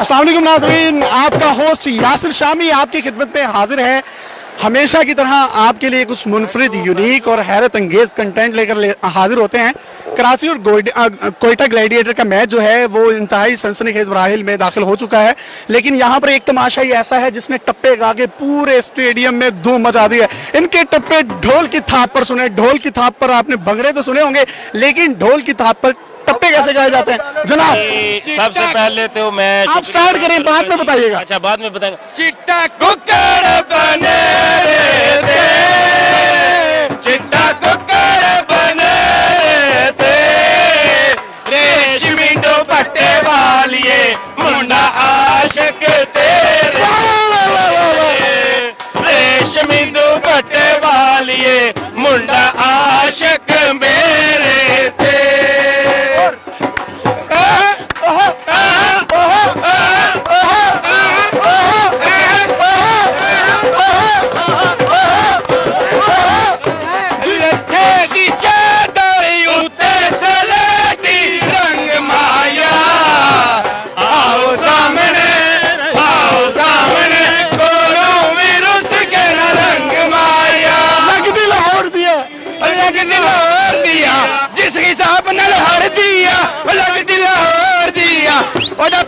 अस्सलाम वालेकुम नाज़रीन, आपका होस्ट यासिर शामी आपकी खिदमत में हाजिर है। हमेशा की तरह आपके लिए कुछ मुनफरिद, यूनिक और हैरत अंगेज कंटेंट लेकर हाजिर होते हैं। कराची और कोयटा ग्लैडिएटर का मैच जो है वो इंतहाई सनसनीखेज मराहिल में दाखिल हो चुका है, लेकिन यहाँ पर एक तमाशा ही ऐसा है जिसने टप्पे गा के पूरे स्टेडियम में धूम मचा दी है। इनके टप्पे ढोल की थाप पर सुने। ढोल की थाप पर आपने भंगड़े तो सुने होंगे, लेकिन ढोल की थाप पर टप्पे कैसे गाए जाते हैं जनाब? सबसे पहले तो मैं आप स्टार्ट करें, बाद में बताइएगा। अच्छा, बाद में बताएंगे। चिट्टा कुक्कड़ बने थे, चिट्टा कुक्कड़ बने थे, रेशमी दुपट्टे वालिए मुंडा आशिक तेरे, रेशमी दुपट्टे वालिए मुंडा आशिक मेरे थे।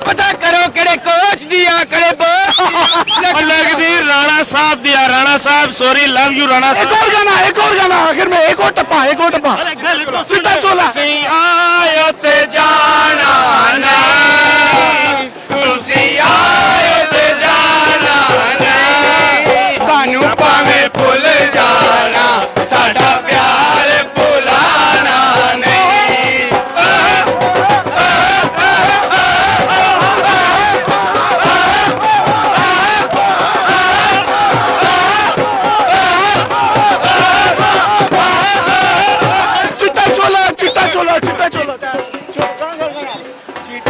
पता करो केड़े कोच दिया केड़े लगदी राणा साहब दिया। राणा साहब सॉरी, लव यू राणा साहब। एक और गाना आखिर में, एक और टप्पा चिट्टा चोला। आयो ते जाना नहीं, तुसी आयो ते जाना नहीं, सानू भावें भुल जाना, साडा प्यार भुलाना नहीं।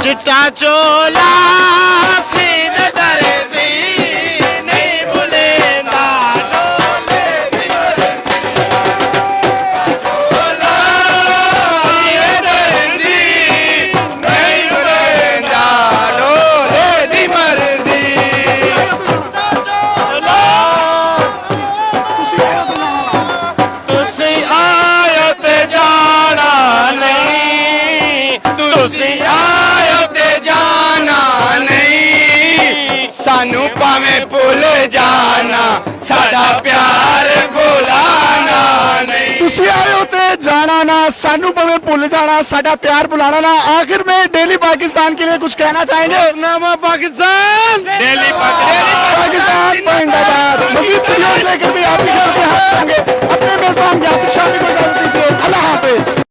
चिट्टा चोला सीन दर्जी नहीं भूलेंदा डोले दी मर्जी, चोला सीन दर्जी नहीं भूलेंदा डोले दी मर्जी, चोला तुसी आयो ते जाना नहीं, तुसी सानू भावें भुल जाना, साडा प्यार भुलाना नहीं। तुसी आयो ते जाना ना, सानू भावें भुल जाना, साडा प्यार भुलाना ना। आखिर में डेली पाकिस्तान के लिए कुछ कहना चाहेंगे? नामा पाकिस्तान, डेली पाकिस्तान जिंदाबाद। मजीद वीडियोस लेकर